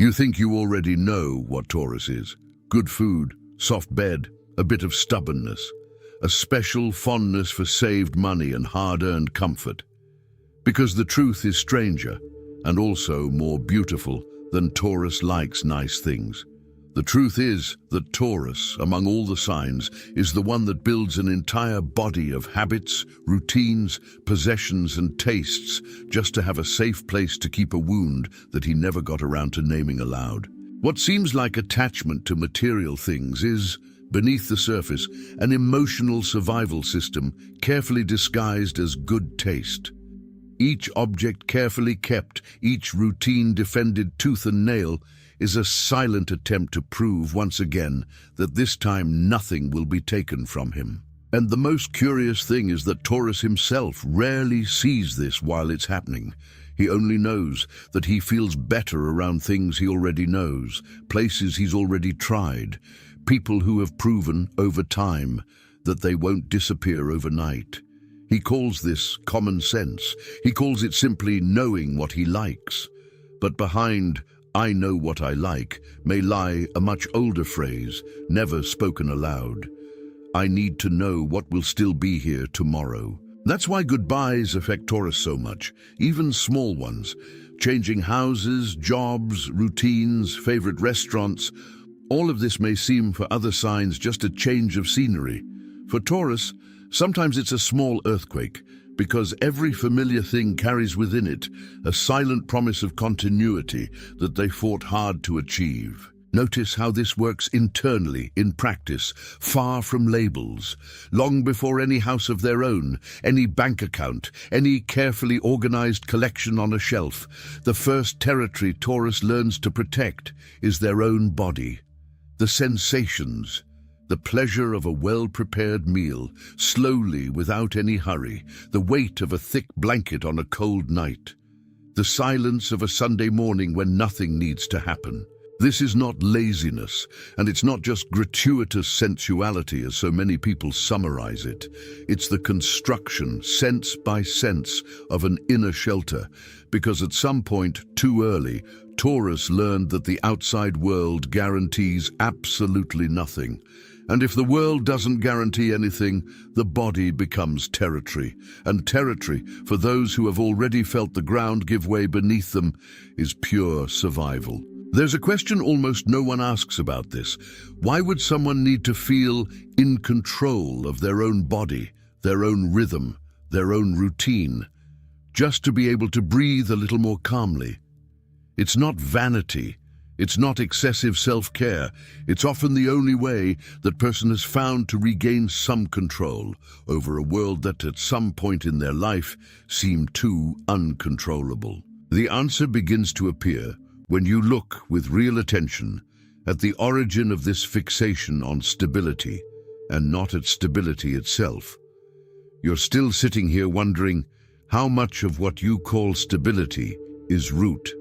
You think you already know what Taurus is. Good food, soft bed, a bit of stubbornness, a special fondness for saved money and hard-earned comfort. Because the truth is stranger and also more beautiful than Taurus likes nice things. The truth is that Taurus, among all the signs, is the one that builds an entire body of habits, routines, possessions and tastes just to have a safe place to keep a wound that he never got around to naming aloud. What seems like attachment to material things is, beneath the surface, an emotional survival system carefully disguised as good taste. Each object carefully kept, each routine defended tooth and nail, is a silent attempt to prove once again that this time nothing will be taken from him. And the most curious thing is that Taurus himself rarely sees this while it's happening. He only knows that he feels better around things he already knows, places he's already tried, people who have proven over time that they won't disappear overnight. He calls this common sense. He calls it simply knowing what he likes. But behind "I know what I like" may lie a much older phrase, never spoken aloud. I need to know what will still be here tomorrow. That's why goodbyes affect Taurus so much, even small ones. Changing houses, jobs, routines, favorite restaurants. All of this may seem for other signs just a change of scenery. For Taurus, sometimes it's a small earthquake, because every familiar thing carries within it a silent promise of continuity that they fought hard to achieve. Notice how this works internally, in practice, far from labels. Long before any house of their own, any bank account, any carefully organized collection on a shelf, the first territory Taurus learns to protect is their own body. The sensations, the pleasure of a well-prepared meal, slowly without any hurry, the weight of a thick blanket on a cold night, the silence of a Sunday morning when nothing needs to happen. This is not laziness, and it's not just gratuitous sensuality as so many people summarize it. It's the construction, sense by sense, of an inner shelter, because at some point, too early, Taurus learned that the outside world guarantees absolutely nothing. And if the world doesn't guarantee anything, the body becomes territory. And territory, for those who have already felt the ground give way beneath them, is pure survival. There's a question almost no one asks about this. Why would someone need to feel in control of their own body, their own rhythm, their own routine, just to be able to breathe a little more calmly? It's not vanity. It's not excessive self-care. It's often the only way that person has found to regain some control over a world that at some point in their life seemed too uncontrollable. The answer begins to appear when you look with real attention at the origin of this fixation on stability and not at stability itself. You're still sitting here wondering how much of what you call stability is root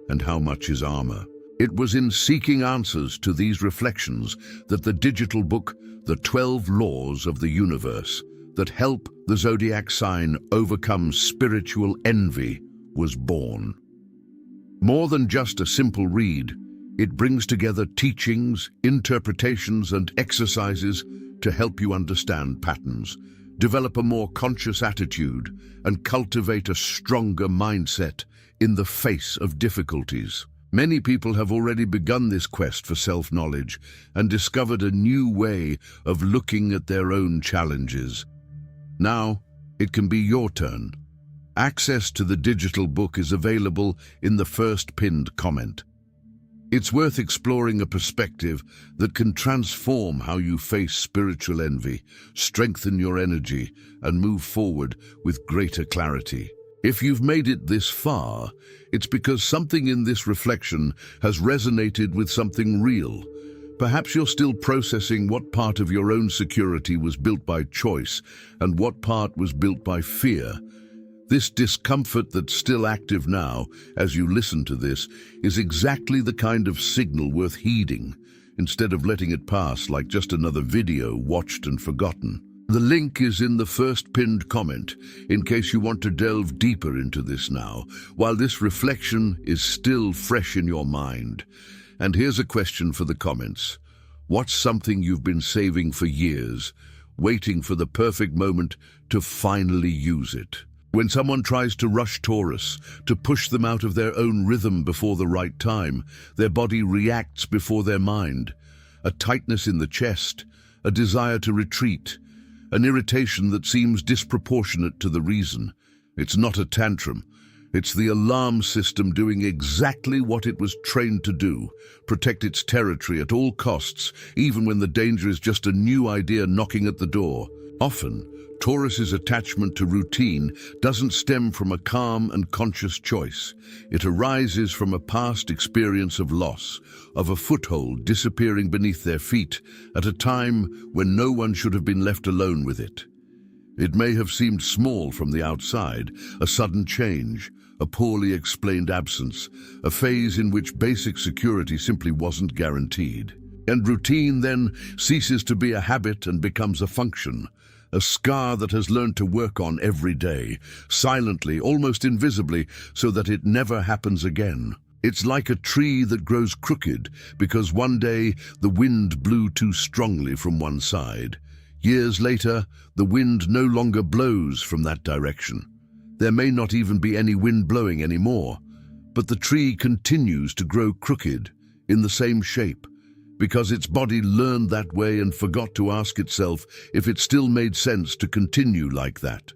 and how much is armor. It was in seeking answers to these reflections that the digital book, The 12 Laws of the Universe, that help the zodiac sign overcome spiritual envy, was born. More than just a simple read, it brings together teachings, interpretations, and exercises to help you understand patterns, develop a more conscious attitude, and cultivate a stronger mindset in the face of difficulties. Many people have already begun this quest for self-knowledge and discovered a new way of looking at their own challenges. Now, it can be your turn. Access to the digital book is available in the first pinned comment. It's worth exploring a perspective that can transform how you face spiritual envy, strengthen your energy, and move forward with greater clarity. If you've made it this far, it's because something in this reflection has resonated with something real. Perhaps you're still processing what part of your own security was built by choice and what part was built by fear. This discomfort that's still active now, as you listen to this, is exactly the kind of signal worth heeding, instead of letting it pass like just another video watched and forgotten. The link is in the first pinned comment, in case you want to delve deeper into this now, while this reflection is still fresh in your mind. And here's a question for the comments. What's something you've been saving for years, waiting for the perfect moment to finally use it? When someone tries to rush Taurus, to push them out of their own rhythm before the right time, their body reacts before their mind. A tightness in the chest, a desire to retreat, an irritation that seems disproportionate to the reason. It's not a tantrum. It's the alarm system doing exactly what it was trained to do, protect its territory at all costs, even when the danger is just a new idea knocking at the door. Often, Taurus's attachment to routine doesn't stem from a calm and conscious choice. It arises from a past experience of loss, of a foothold disappearing beneath their feet at a time when no one should have been left alone with it. It may have seemed small from the outside, a sudden change, a poorly explained absence, a phase in which basic security simply wasn't guaranteed. And routine then ceases to be a habit and becomes a function, a scar that has learned to work on every day, silently, almost invisibly, so that it never happens again. It's like a tree that grows crooked because one day the wind blew too strongly from one side. Years later, the wind no longer blows from that direction. There may not even be any wind blowing anymore, but the tree continues to grow crooked in the same shape, because its body learned that way and forgot to ask itself if it still made sense to continue like that.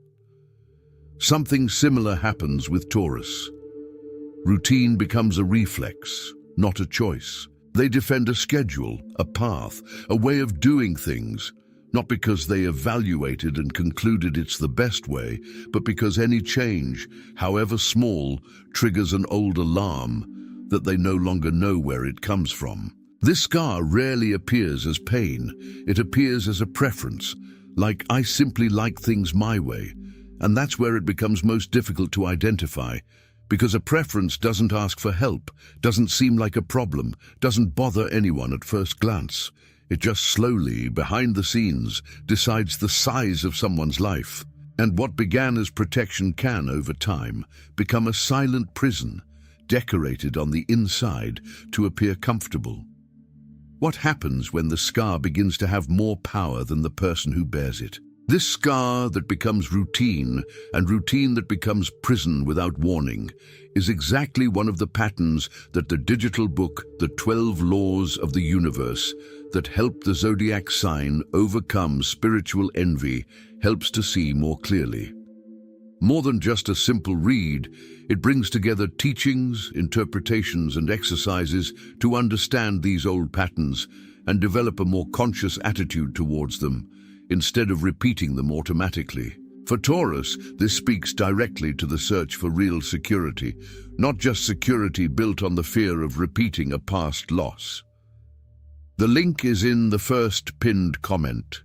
Something similar happens with Taurus. Routine becomes a reflex, not a choice. They defend a schedule, a path, a way of doing things, not because they evaluated and concluded it's the best way, but because any change, however small, triggers an old alarm that they no longer know where it comes from. This scar rarely appears as pain. It appears as a preference, like I simply like things my way. And that's where it becomes most difficult to identify, because a preference doesn't ask for help, doesn't seem like a problem, doesn't bother anyone at first glance. It just slowly, behind the scenes, decides the size of someone's life. And what began as protection can, over time, become a silent prison, decorated on the inside to appear comfortable. What happens when the scar begins to have more power than the person who bears it? This scar that becomes routine, and routine that becomes prison without warning, is exactly one of the patterns that the digital book, The 12 Laws of the Universe, that help the zodiac sign overcome spiritual envy, helps to see more clearly. More than just a simple read, it brings together teachings, interpretations, and exercises to understand these old patterns and develop a more conscious attitude towards them, instead of repeating them automatically. For Taurus, this speaks directly to the search for real security, not just security built on the fear of repeating a past loss. The link is in the first pinned comment.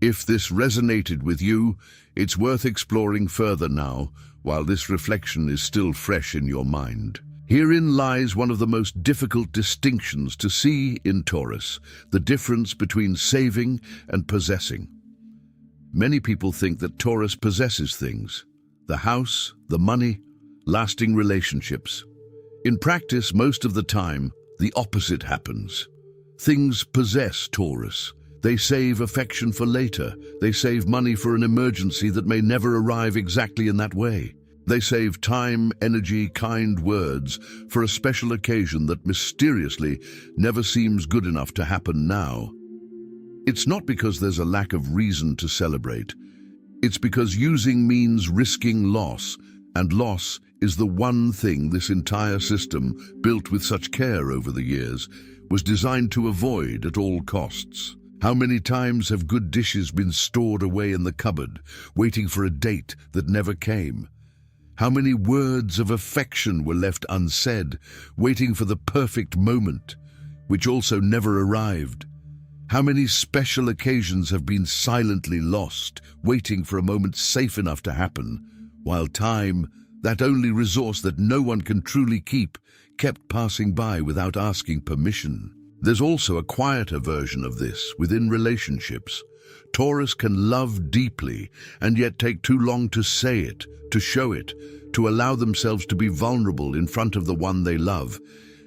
If this resonated with you, it's worth exploring further now, while this reflection is still fresh in your mind. Herein lies one of the most difficult distinctions to see in Taurus, the difference between saving and possessing. Many people think that Taurus possesses things: the house, the money, lasting relationships. In practice, most of the time, the opposite happens. Things possess Taurus. They save affection for later. They save money for an emergency that may never arrive exactly in that way. They save time, energy, kind words for a special occasion that mysteriously never seems good enough to happen now. It's not because there's a lack of reason to celebrate. It's because using means risking loss, and loss is the one thing this entire system, built with such care over the years, was designed to avoid at all costs. How many times have good dishes been stored away in the cupboard, waiting for a date that never came? How many words of affection were left unsaid, waiting for the perfect moment, which also never arrived? How many special occasions have been silently lost, waiting for a moment safe enough to happen, while time, that only resource that no one can truly keep, kept passing by without asking permission? There's also a quieter version of this within relationships, Taurus can love deeply and yet take too long to say it, to show it, to allow themselves to be vulnerable in front of the one they love,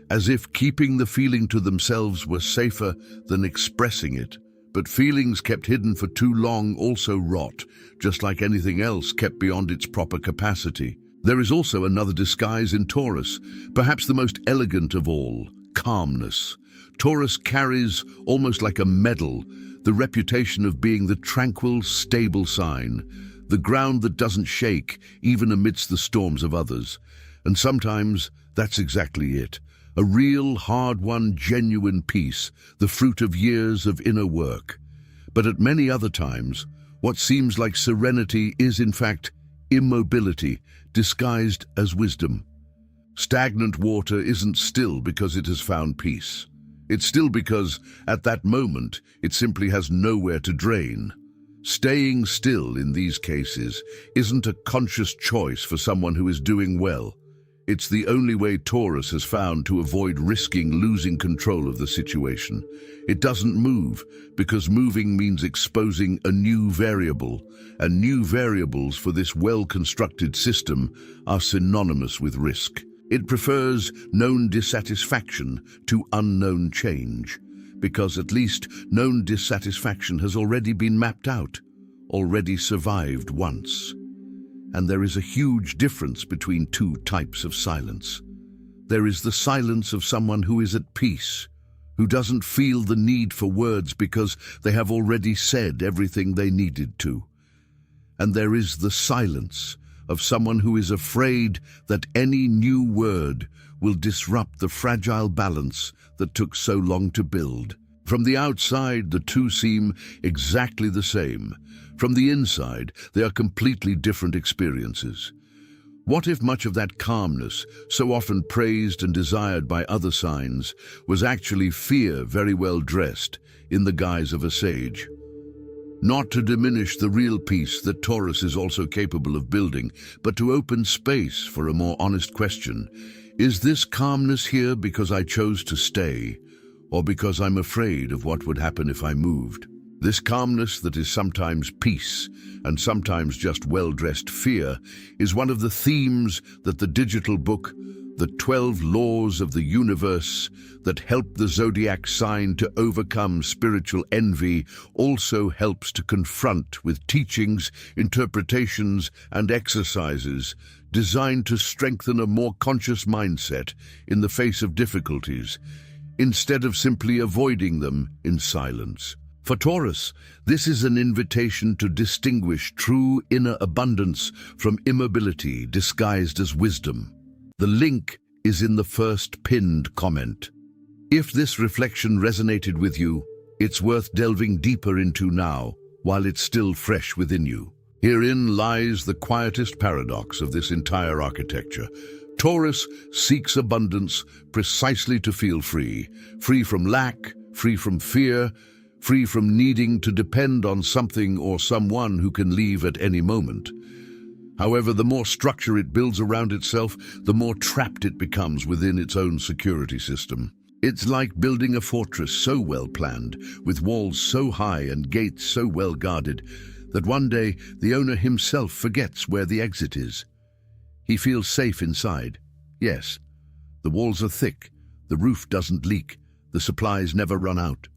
as if keeping the feeling to themselves were safer than expressing it. But feelings kept hidden for too long also rot, just like anything else kept beyond its proper capacity. There is also another disguise in Taurus, perhaps the most elegant of all: calmness. Taurus carries, almost like a medal, the reputation of being the tranquil, stable sign, the ground that doesn't shake even amidst the storms of others. And sometimes that's exactly it. A real, hard-won, genuine peace, the fruit of years of inner work. But at many other times, what seems like serenity is in fact immobility, disguised as wisdom. Stagnant water isn't still because it has found peace. It's still because, at that moment, it simply has nowhere to drain. Staying still in these cases isn't a conscious choice for someone who is doing well. It's the only way Taurus has found to avoid risking losing control of the situation. It doesn't move because moving means exposing a new variable, and new variables for this well-constructed system are synonymous with risk. It prefers known dissatisfaction to unknown change, because at least known dissatisfaction has already been mapped out, already survived once. And there is a huge difference between two types of silence. There is the silence of someone who is at peace, who doesn't feel the need for words because they have already said everything they needed to. And there is the silence of someone who is afraid that any new word will disrupt the fragile balance that took so long to build. From the outside, the two seem exactly the same. From the inside, they are completely different experiences. What if much of that calmness, so often praised and desired by other signs, was actually fear very well dressed in the guise of a sage? Not to diminish the real peace that Taurus is also capable of building, but to open space for a more honest question. Is this calmness here because I chose to stay, or because I'm afraid of what would happen if I moved? This calmness that is sometimes peace and sometimes just well-dressed fear is one of the themes that the digital book, The 12 Laws of the Universe, that help the zodiac sign to overcome spiritual envy, also helps to confront with teachings, interpretations, and exercises designed to strengthen a more conscious mindset in the face of difficulties, instead of simply avoiding them in silence. For Taurus, this is an invitation to distinguish true inner abundance from immobility disguised as wisdom. The link is in the first pinned comment. If this reflection resonated with you, it's worth delving deeper into now, while it's still fresh within you. Herein lies the quietest paradox of this entire architecture. Taurus seeks abundance precisely to feel free, free from lack, free from fear, free from needing to depend on something or someone who can leave at any moment. However, the more structure it builds around itself, the more trapped it becomes within its own security system. It's like building a fortress so well planned, with walls so high and gates so well guarded, that one day the owner himself forgets where the exit is. He feels safe inside. Yes, the walls are thick, the roof doesn't leak, the supplies never run out.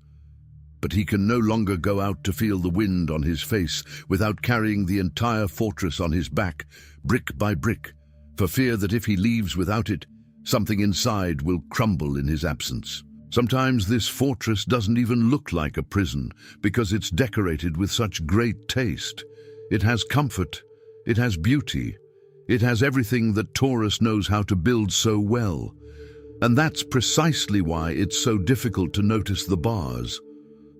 But he can no longer go out to feel the wind on his face without carrying the entire fortress on his back, brick by brick, for fear that if he leaves without it, something inside will crumble in his absence. Sometimes this fortress doesn't even look like a prison because it's decorated with such great taste. It has comfort, it has beauty, it has everything that Taurus knows how to build so well. And that's precisely why it's so difficult to notice the bars.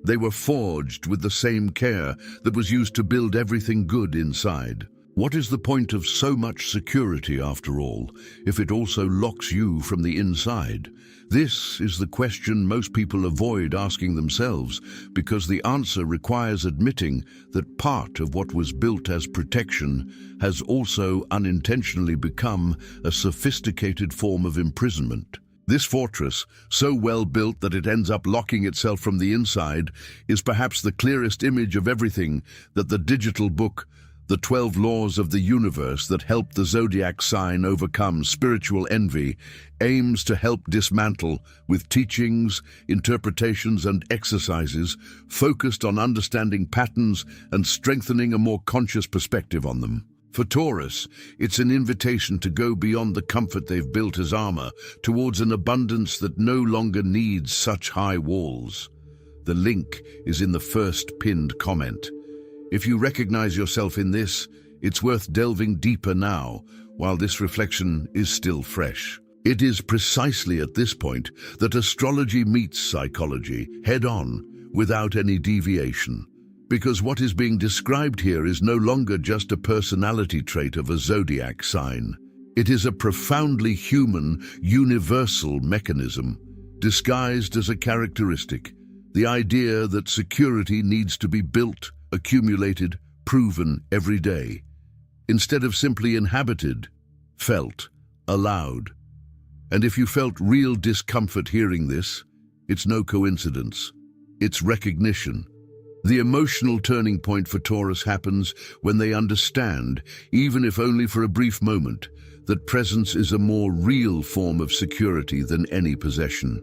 They were forged with the same care that was used to build everything good inside. What is the point of so much security, after all, if it also locks you from the inside? This is the question most people avoid asking themselves, because the answer requires admitting that part of what was built as protection has also unintentionally become a sophisticated form of imprisonment. This fortress, so well built that it ends up locking itself from the inside, is perhaps the clearest image of everything that the digital book, The 12 Laws of the Universe that help the zodiac sign overcome spiritual envy, aims to help dismantle with teachings, interpretations, and exercises focused on understanding patterns and strengthening a more conscious perspective on them. For Taurus, it's an invitation to go beyond the comfort they've built as armor towards an abundance that no longer needs such high walls. The link is in the first pinned comment. If you recognize yourself in this, it's worth delving deeper now, while this reflection is still fresh. It is precisely at this point that astrology meets psychology head-on, without any deviation. Because what is being described here is no longer just a personality trait of a zodiac sign. It is a profoundly human, universal mechanism, disguised as a characteristic, the idea that security needs to be built, accumulated, proven every day, instead of simply inhabited, felt, allowed. And if you felt real discomfort hearing this, it's no coincidence. It's recognition. The emotional turning point for Taurus happens when they understand, even if only for a brief moment, that presence is a more real form of security than any possession.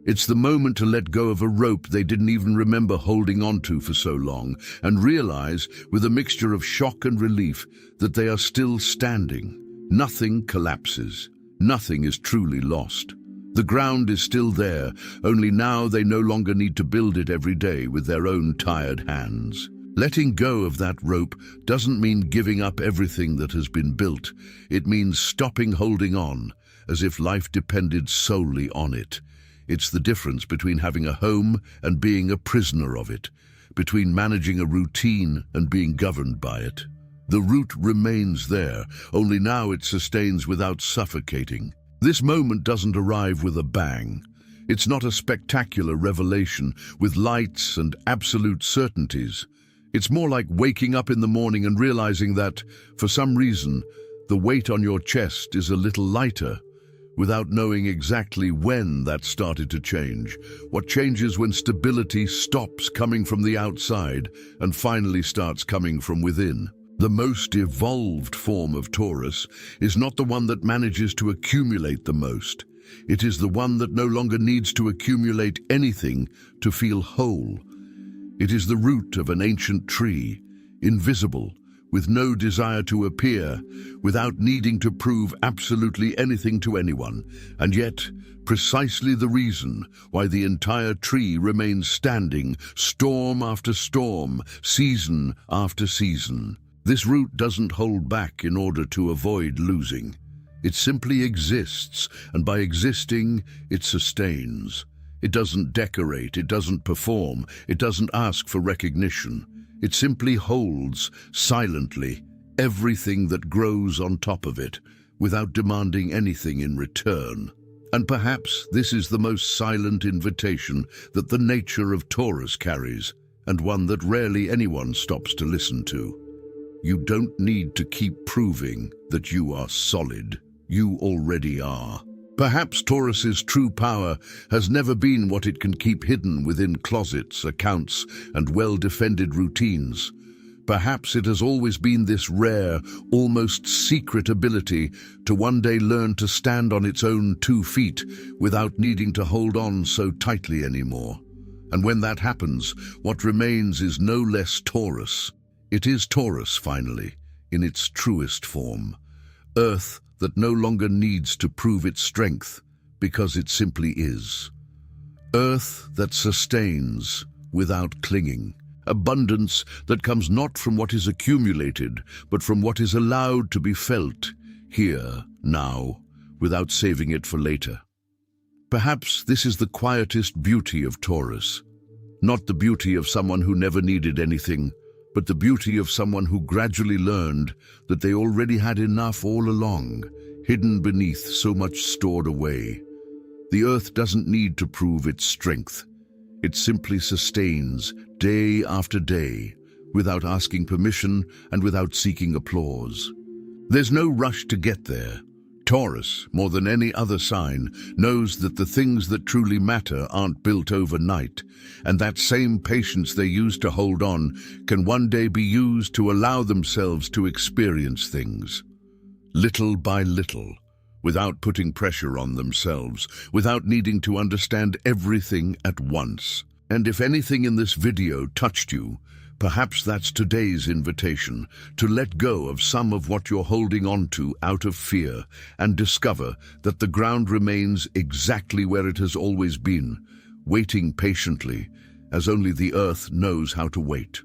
It's the moment to let go of a rope they didn't even remember holding onto for so long, and realize, with a mixture of shock and relief, that they are still standing. Nothing collapses. Nothing is truly lost. The ground is still there, only now they no longer need to build it every day with their own tired hands. Letting go of that rope doesn't mean giving up everything that has been built. It means stopping holding on, as if life depended solely on it. It's the difference between having a home and being a prisoner of it, between managing a routine and being governed by it. The root remains there, only now it sustains without suffocating. This moment doesn't arrive with a bang. It's not a spectacular revelation with lights and absolute certainties. It's more like waking up in the morning and realizing that, for some reason, the weight on your chest is a little lighter, without knowing exactly when that started to change. What changes when stability stops coming from the outside and finally starts coming from within. The most evolved form of Taurus is not the one that manages to accumulate the most. It is the one that no longer needs to accumulate anything to feel whole. It is the root of an ancient tree, invisible, with no desire to appear, without needing to prove absolutely anything to anyone, and yet precisely the reason why the entire tree remains standing, storm after storm, season after season. This root doesn't hold back in order to avoid losing. It simply exists, and by existing, it sustains. It doesn't decorate, it doesn't perform, it doesn't ask for recognition. It simply holds, silently, everything that grows on top of it, without demanding anything in return. And perhaps this is the most silent invitation that the nature of Taurus carries, and one that rarely anyone stops to listen to. You don't need to keep proving that you are solid. You already are. Perhaps Taurus's true power has never been what it can keep hidden within closets, accounts, and well-defended routines. Perhaps it has always been this rare, almost secret ability to one day learn to stand on its own 2 feet without needing to hold on so tightly anymore. And when that happens, what remains is no less Taurus. It is Taurus, finally, in its truest form. Earth that no longer needs to prove its strength, because it simply is. Earth that sustains without clinging. Abundance that comes not from what is accumulated, but from what is allowed to be felt, here, now, without saving it for later. Perhaps this is the quietest beauty of Taurus. Not the beauty of someone who never needed anything, but the beauty of someone who gradually learned that they already had enough all along, hidden beneath so much stored away. The earth doesn't need to prove its strength. It simply sustains day after day, without asking permission and without seeking applause. There's no rush to get there. Taurus, more than any other sign, knows that the things that truly matter aren't built overnight, and that same patience they use to hold on can one day be used to allow themselves to experience things, little by little, without putting pressure on themselves, without needing to understand everything at once. And if anything in this video touched you, perhaps that's today's invitation to let go of some of what you're holding on to out of fear and discover that the ground remains exactly where it has always been, waiting patiently, as only the earth knows how to wait.